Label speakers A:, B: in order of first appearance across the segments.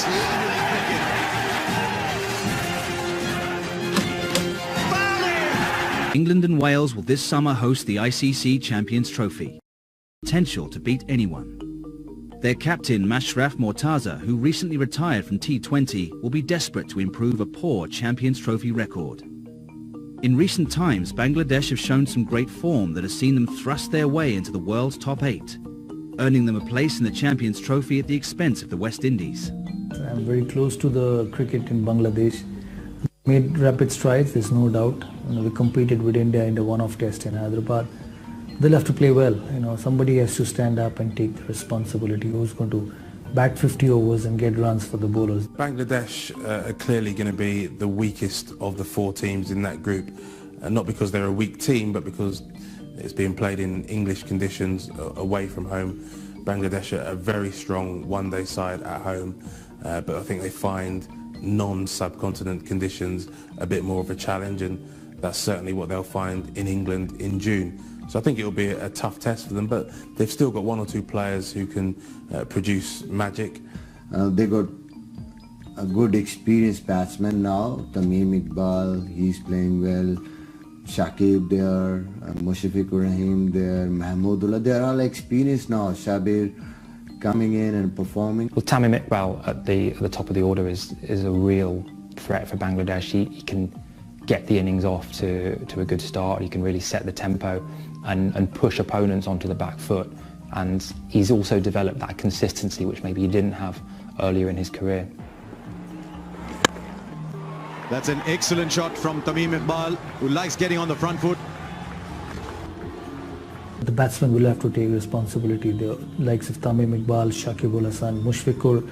A: extraordinary cricket.
B: England and Wales will this summer host the ICC Champions Trophy. Potential to beat anyone. Their captain Mashraf Mortaza, who recently retired from T20, will be desperate to improve a poor Champions Trophy record. In recent times, Bangladesh have shown some great form that has seen them thrust their way into the world's top 8, earning them a place in the Champions Trophy at the expense of the West Indies.
C: I'm very close to the cricket in Bangladesh. Made rapid strides, there's no doubt. We competed with India in the one-off test in Hyderabad. They'll have to play well. Somebody has to stand up and take the responsibility. Who's going to bat 50 overs and get runs for the bowlers?
D: Bangladesh are clearly going to be the weakest of the 4 teams in that group. Not because they're a weak team, but because it's being played in English conditions away from home. Bangladesh are a very strong one-day side at home, but I think they find non-subcontinent conditions a bit more of a challenge, and that's certainly what they'll find in England in June. So I think it'll be a tough test for them, but they've still got 1 or 2 players who can produce magic.
E: They got a good experienced batsman now. Tamim Iqbal, he's playing well. Shakib there, Mushfiqur Rahim there, Mahmoodullah, they're all experienced now. Shabir coming in and performing.
F: Well, Tamim Iqbal at the top of the order is a real threat for Bangladesh. He can get the innings off to a good start. He can really set the tempo and push opponents onto the back foot. And he's also developed that consistency which maybe he didn't have earlier in his career.
A: That's an excellent shot from Tamim Iqbal, who likes getting on the front foot.
C: The batsmen will have to take responsibility. The likes of Tamim Iqbal, Shakib Al Hasan, Mushfiqur,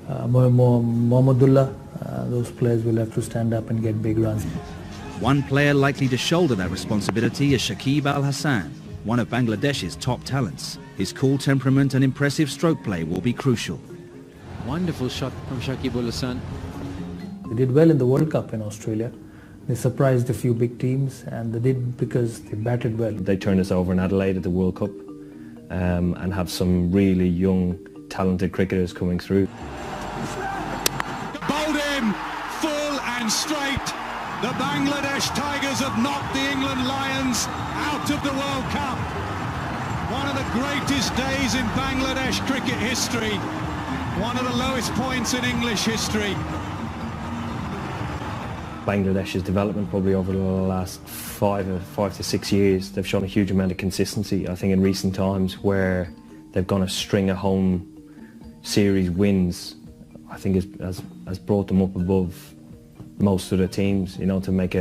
C: Mahmoodullah, those players will have to stand up and get big runs.
B: One player likely to shoulder that responsibility is Shakib Al Hasan, one of Bangladesh's top talents. His cool temperament and impressive stroke play will be crucial.
G: Wonderful shot from Shakib Al Hasan.
C: They did well in the World Cup in Australia. They surprised a few big teams, and they did because they batted well.
H: They turned us over in Adelaide at the World Cup and have some really young, talented cricketers coming through.
A: Bowled him, full and straight. The Bangladesh Tigers have knocked the England Lions out of the World Cup. One of the greatest days in Bangladesh cricket history. One of the lowest points in English history.
H: Bangladesh's development probably over the last 5 to 6 years, they've shown a huge amount of consistency. I think in recent times where they've gone a string of home series wins, I think has brought them up above most of the teams, to make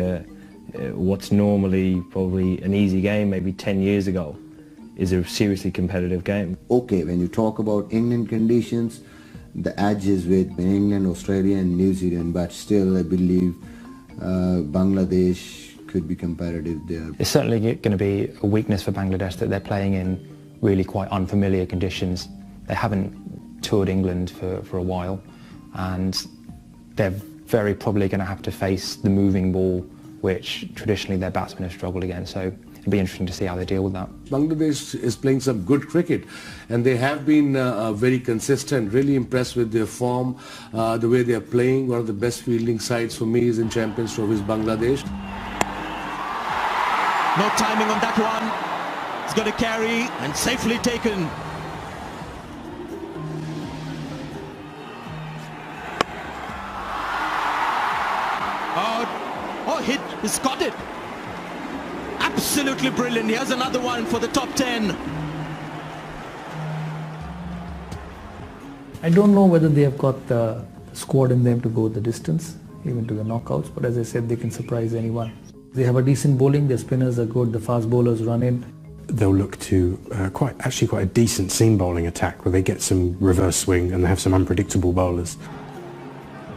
H: what's normally probably an easy game maybe 10 years ago is a seriously competitive game.
E: Okay, when you talk about England conditions, the edge is with England, Australia and New Zealand, but still I believe Bangladesh could be competitive there.
F: It's certainly going to be a weakness for Bangladesh that they're playing in really quite unfamiliar conditions. They haven't toured England for a while, and they're very probably going to have to face the moving ball, which traditionally their batsmen have struggled against. So it'll be interesting to see how they deal with that.
I: Bangladesh is playing some good cricket, and they have been very consistent. Really impressed with their form, the way they are playing. One of the best fielding sides for me is in Champions Trophy is Bangladesh.
A: No timing on that one. It's going to carry and safely taken. Oh, hit, he's got it. Absolutely brilliant. Here's another one for the top 10.
C: I don't know whether they have got the squad in them to go the distance, even to the knockouts, but as I said, they can surprise anyone. They have a decent bowling, their spinners are good, the fast bowlers run in.
J: They'll look to quite a decent seam bowling attack where they get some reverse swing and they have some unpredictable bowlers.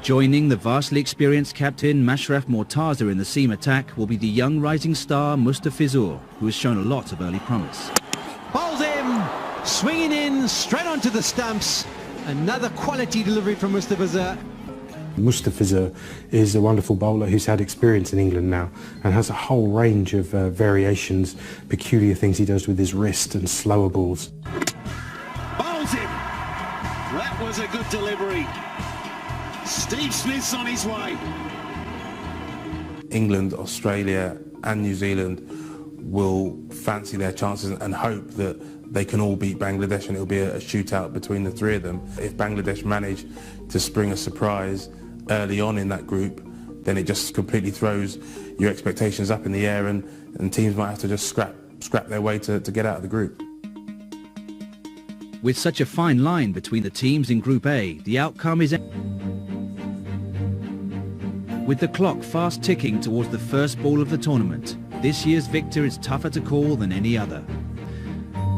B: Joining the vastly experienced captain Mashraf Mortaza in the seam attack will be the young rising star Mustafizur, who has shown a lot of early promise.
A: Bowls him, swinging in, straight onto the stumps. Another quality delivery from Mustafizur.
J: Mustafizur is a wonderful bowler who's had experience in England now and has a whole range of variations, peculiar things he does with his wrist and slower balls.
A: Bowls him. That was a good delivery.
K: Steve Smith's on his way.
D: England, Australia and New Zealand will fancy their chances and hope that they can all beat Bangladesh and it'll be a shootout between the three of them. If Bangladesh manage to spring a surprise early on in that group, then it just completely throws your expectations up in the air and teams might have to just scrap their way to get out of the group.
B: With such a fine line between the teams in Group A, the outcome is... With the clock fast ticking towards the first ball of the tournament, this year's victor is tougher to call than any other.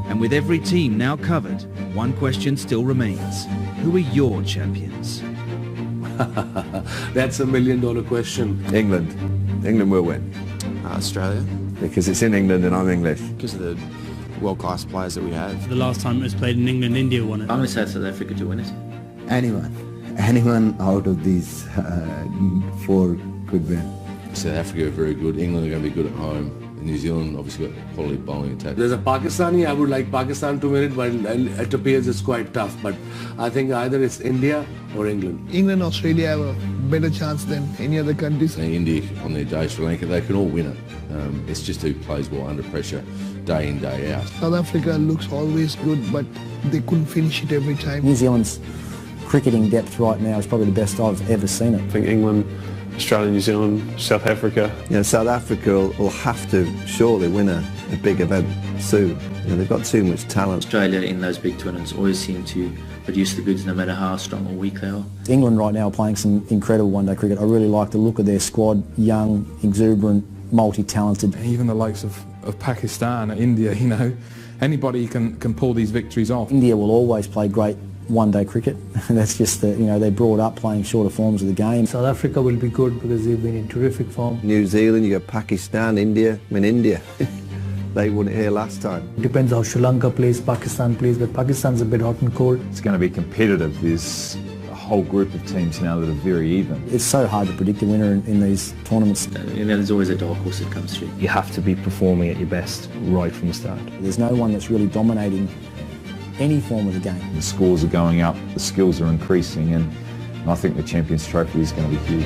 B: And with every team now covered, one question still remains. Who are your champions?
I: That's $1 million question.
L: England. England will win.
M: Australia.
L: Because it's in England and I'm English.
M: Because of the world-class players that we have.
N: The last time it was played in England, India won it.
O: I'm going to say South Africa to win it.
E: Anyone out of these four could win.
P: South Africa are very good. England are going to be good at home. And New Zealand obviously got quality bowling attack.
I: There's a Pakistani, I would like Pakistan to win it, but it appears it's quite tough. But I think either it's India or England.
Q: England and Australia have a better chance than any other countries.
P: India on their day, Sri Lanka, they can all win it. It's just who plays well under pressure day in, day out.
Q: South Africa looks always good, but they couldn't finish it every time.
R: New Zealand's cricketing depth right now is probably the best I've ever seen it.
S: I think England, Australia, New Zealand, South Africa.
L: You know, South Africa will have to surely win a big event soon. You know, they've got too much talent.
O: Australia in those big tournaments always seem to produce the goods no matter how strong or weak they are.
R: England right now are playing some incredible one-day cricket. I really like the look of their squad, young, exuberant, multi-talented.
T: Even the likes of Pakistan or India, you know, anybody can pull these victories off.
R: India will always play great one-day cricket. That's just the, you know, they're brought up playing shorter forms of the game.
C: South Africa will be good because they've been in terrific form.
L: New Zealand, you got Pakistan, India. I mean, India, they won it here last time.
C: Depends how Sri Lanka plays, Pakistan plays, but Pakistan's a bit hot and cold.
U: It's going to be competitive. There's a whole group of teams now that are very even.
R: It's so hard to predict a winner in these tournaments.
O: There's always a dark horse that comes through.
F: You have to be performing at your best right from the start.
R: There's no one that's really dominating any form of the game.
U: The scores are going up, the skills are increasing, and I think the Champions Trophy is going to be huge.